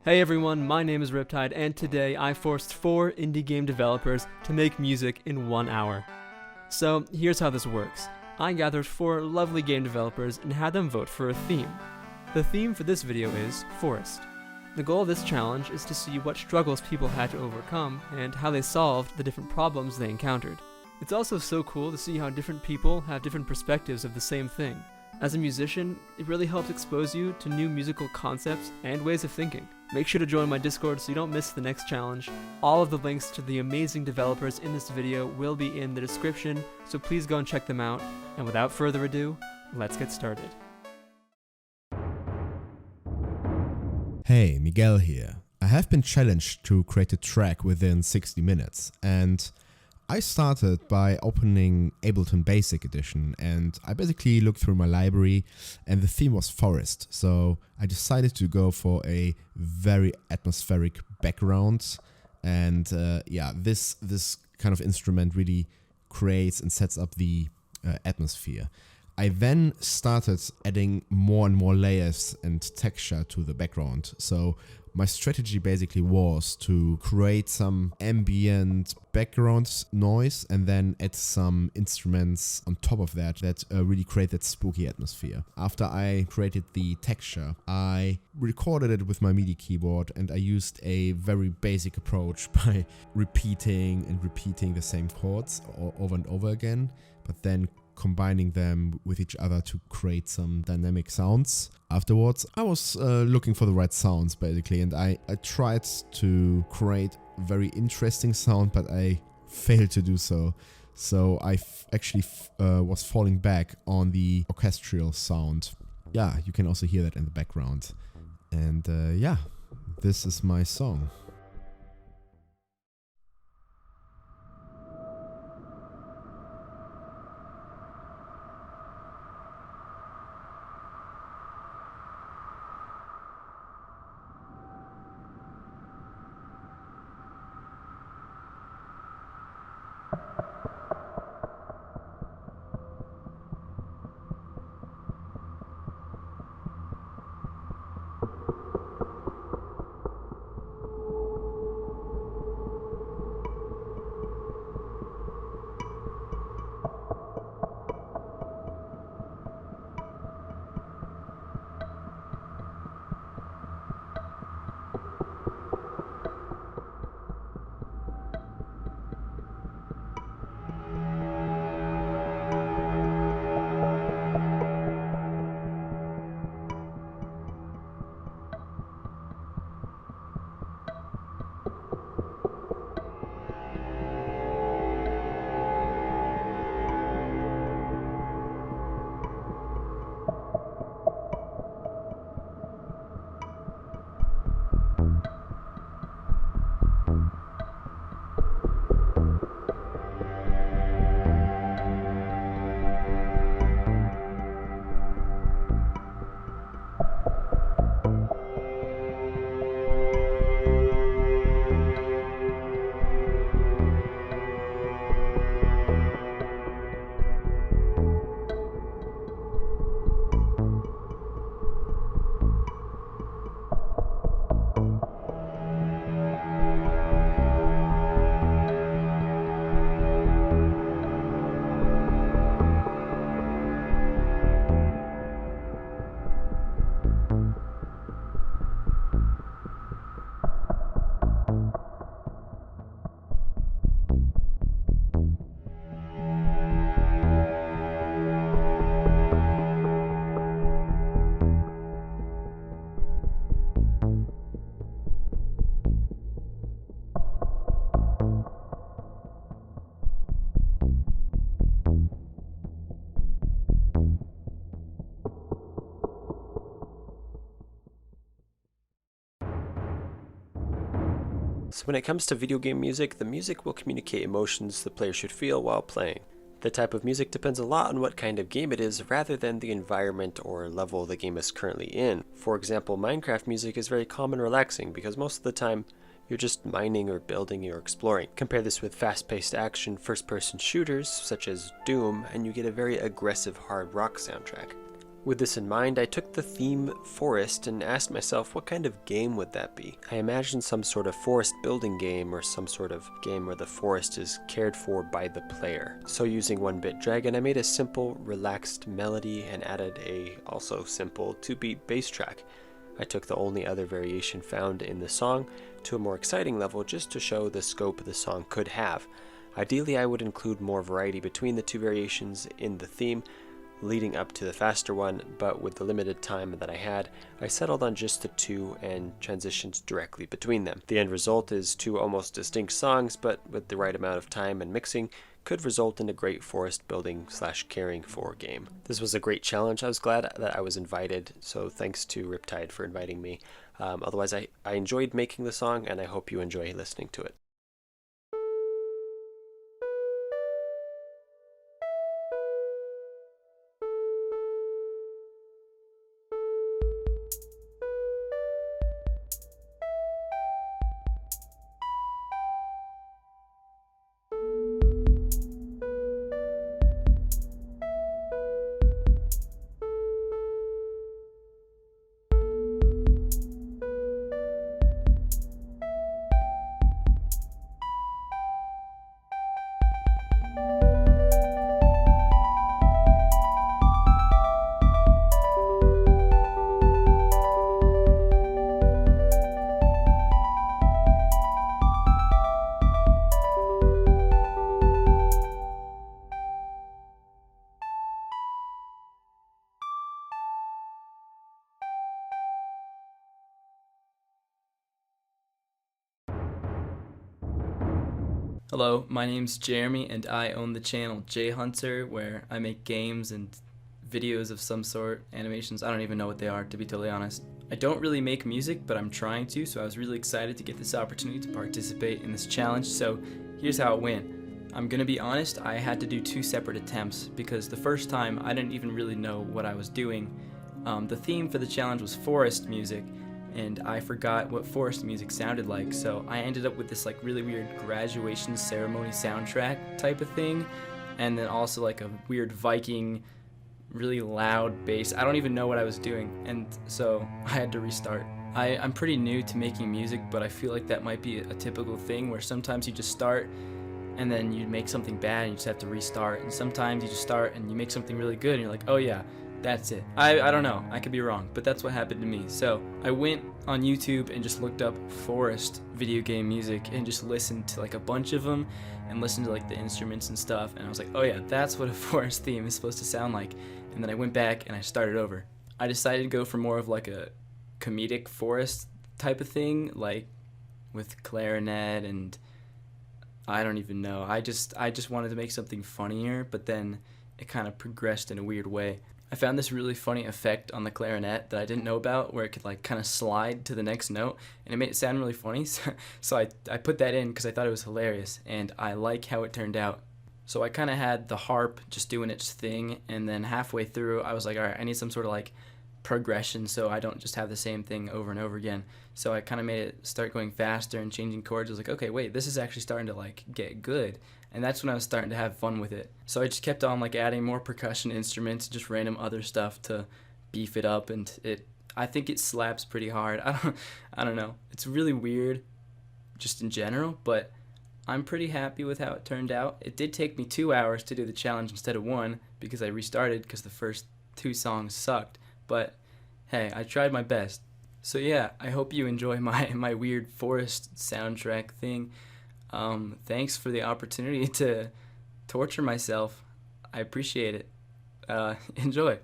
Hey everyone, my name is Riptide, and today I forced 4 indie game developers to make music in 1 hour. So here's how this works. I gathered 4 lovely game developers and had them vote for a theme. The theme for this video is Forest. The goal of this challenge is to see what struggles people had to overcome and how they solved the different problems they encountered. It's also so cool to see how different people have different perspectives of the same thing. As a musician, it really helps expose you to new musical concepts and ways of thinking. Make sure to join my Discord so you don't miss the next challenge. All of the links to the amazing developers in this video will be in the description, so please go and check them out. And without further ado, let's get started. Hey, Miguel here. I have been challenged to create a track within 60 minutes, and I started by opening Ableton Basic Edition, and I basically looked through my library and the theme was forest, so I decided to go for a very atmospheric background, and this kind of instrument really creates and sets up the atmosphere. I then started adding more and more layers and texture to the background, so my strategy basically was to create some ambient background noise and then add some instruments on top of that really create that spooky atmosphere. After I created the texture, I recorded it with my MIDI keyboard and I used a very basic approach by repeating and repeating the same chords over and over again, but then combining them with each other to create some dynamic sounds. Afterwards, I was looking for the right sounds basically, and I tried to create a very interesting sound, but I failed to do so. So I actually was falling back on the orchestral sound. Yeah, you can also hear that in the background. And yeah, this is my song. So when it comes to video game music, the music will communicate emotions the player should feel while playing. The type of music depends a lot on what kind of game it is rather than the environment or level the game is currently in. For example, Minecraft music is very calm and relaxing because most of the time you're just mining or building or exploring. Compare this with fast-paced action first-person shooters such as Doom and you get a very aggressive hard rock soundtrack. With this in mind, I took the theme forest and asked myself what kind of game would that be. I imagined some sort of forest building game or some sort of game where the forest is cared for by the player. So using 1-bit Dragon, I made a simple, relaxed melody and added a also simple 2-beat bass track. I took the only other variation found in the song to a more exciting level just to show the scope the song could have. Ideally, I would include more variety between the two variations in the theme, leading up to the faster one, but with the limited time that I had, I settled on just the two and transitioned directly between them. The end result is two almost distinct songs, but with the right amount of time and mixing, could result in a great forest building / caring for game. This was a great challenge. I was glad that I was invited, so thanks to Riptide for inviting me. Otherwise, I enjoyed making the song, and I hope you enjoy listening to it. Hello, my name's Jeremy and I own the channel Jhunter, where I make games and videos of some sort, animations. I don't even know what they are, to be totally honest. I don't really make music, but I'm trying to, so I was really excited to get this opportunity to participate in this challenge. So here's how it went. I'm gonna be honest, I had to do 2 separate attempts because the first time I didn't even really know what I was doing. The theme for the challenge was forest music, and I forgot what forest music sounded like, so I ended up with this like really weird graduation ceremony soundtrack type of thing, and then also like a weird Viking, really loud bass. I don't even know what I was doing, and so I had to restart. I'm pretty new to making music, but I feel like that might be a typical thing where sometimes you just start and then you make something bad and you just have to restart, and sometimes you just start and you make something really good and you're like, oh yeah, that's it. I don't know, I could be wrong, but that's what happened to me. So I went on YouTube and just looked up forest video game music and just listened to like a bunch of them and listened to like the instruments and stuff, and I was like, oh yeah, that's what a forest theme is supposed to sound like. And then I went back and I started over. I decided to go for more of like a comedic forest type of thing, like with clarinet, and I don't even know. I just wanted to make something funnier, but then it kind of progressed in a weird way. I found this really funny effect on the clarinet that I didn't know about, where it could like kind of slide to the next note, and it made it sound really funny. So I put that in because I thought it was hilarious, and I like how it turned out. So I kind of had the harp just doing its thing, and then halfway through I was like, all right, I need some sort of like progression so I don't just have the same thing over and over again. So I kind of made it start going faster and changing chords. I was like, okay, wait, this is actually starting to like get good. And that's when I was starting to have fun with it. So I just kept on like adding more percussion instruments, just random other stuff to beef it up, and I think it slaps pretty hard. I don't know. It's really weird just in general, but I'm pretty happy with how it turned out. It did take me 2 hours to do the challenge instead of 1 because I restarted because the first 2 songs sucked. But hey, I tried my best. So yeah, I hope you enjoy my weird forest soundtrack thing. Thanks for the opportunity to torture myself. I appreciate it. Enjoy.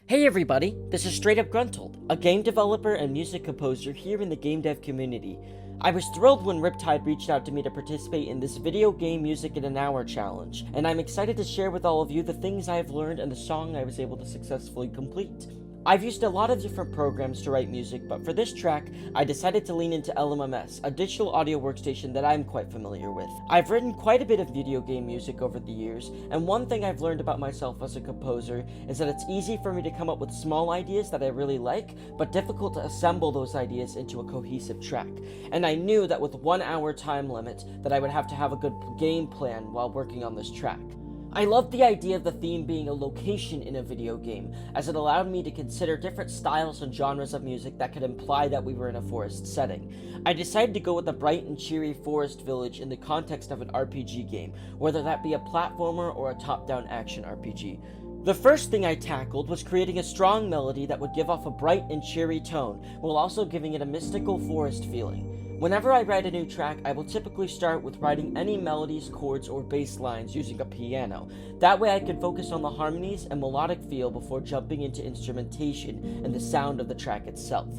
Hey everybody, this is StraightUpGruntled, a game developer and music composer here in the game dev community. I was thrilled when Riptide reached out to me to participate in this video game music in an hour challenge, and I'm excited to share with all of you the things I've learned and the song I was able to successfully complete. I've used a lot of different programs to write music, but for this track, I decided to lean into LMMS, a digital audio workstation that I'm quite familiar with. I've written quite a bit of video game music over the years, and one thing I've learned about myself as a composer is that it's easy for me to come up with small ideas that I really like, but difficult to assemble those ideas into a cohesive track. And I knew that with 1 hour time limit, that I would have to have a good game plan while working on this track. I loved the idea of the theme being a location in a video game, as it allowed me to consider different styles and genres of music that could imply that we were in a forest setting. I decided to go with a bright and cheery forest village in the context of an RPG game, whether that be a platformer or a top-down action RPG. The first thing I tackled was creating a strong melody that would give off a bright and cheery tone, while also giving it a mystical forest feeling. Whenever I write a new track, I will typically start with writing any melodies, chords, or bass lines using a piano. That way I can focus on the harmonies and melodic feel before jumping into instrumentation and the sound of the track itself.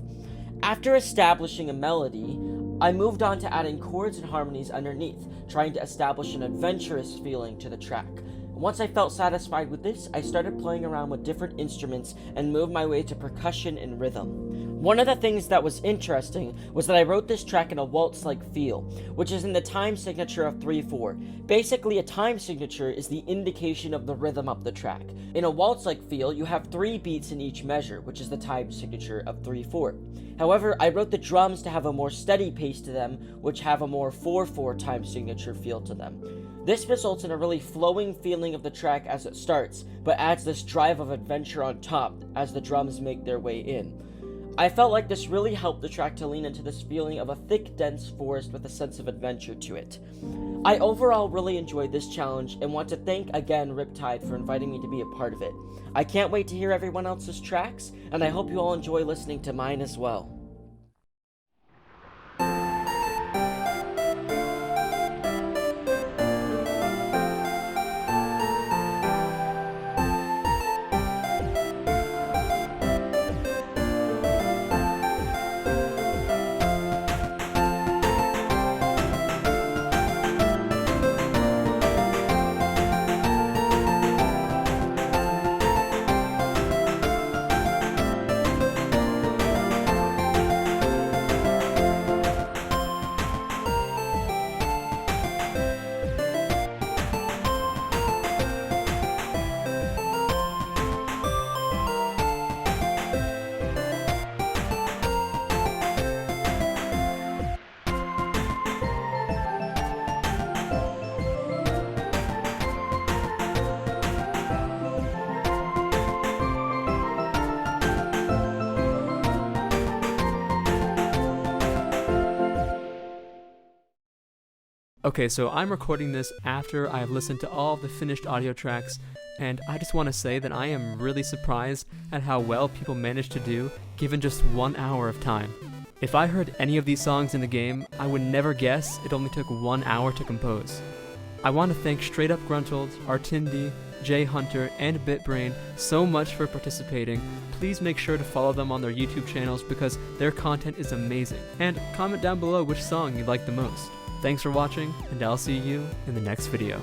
After establishing a melody, I moved on to adding chords and harmonies underneath, trying to establish an adventurous feeling to the track. Once I felt satisfied with this, I started playing around with different instruments and moved my way to percussion and rhythm. One of the things that was interesting was that I wrote this track in a waltz-like feel, which is in the time signature of 3/4. Basically, a time signature is the indication of the rhythm of the track. In a waltz-like feel, you have 3 beats in each measure, which is the time signature of 3/4. However, I wrote the drums to have a more steady pace to them, which have a more 4/4 time signature feel to them. This results in a really flowing feeling of the track as it starts, but adds this drive of adventure on top as the drums make their way in. I felt like this really helped the track to lean into this feeling of a thick, dense forest with a sense of adventure to it. I overall really enjoyed this challenge and want to thank again Riptide for inviting me to be a part of it. I can't wait to hear everyone else's tracks, and I hope you all enjoy listening to mine as well. Okay, so I'm recording this after I've listened to all of the finished audio tracks, and I just want to say that I am really surprised at how well people managed to do given just 1 hour of time. If I heard any of these songs in the game, I would never guess it only took 1 hour to compose. I want to thank StraightUpGruntled, Artindi, Jhunter, and Bitbrain so much for participating. Please make sure to follow them on their YouTube channels because their content is amazing. And comment down below which song you like the most. Thanks for watching, and I'll see you in the next video.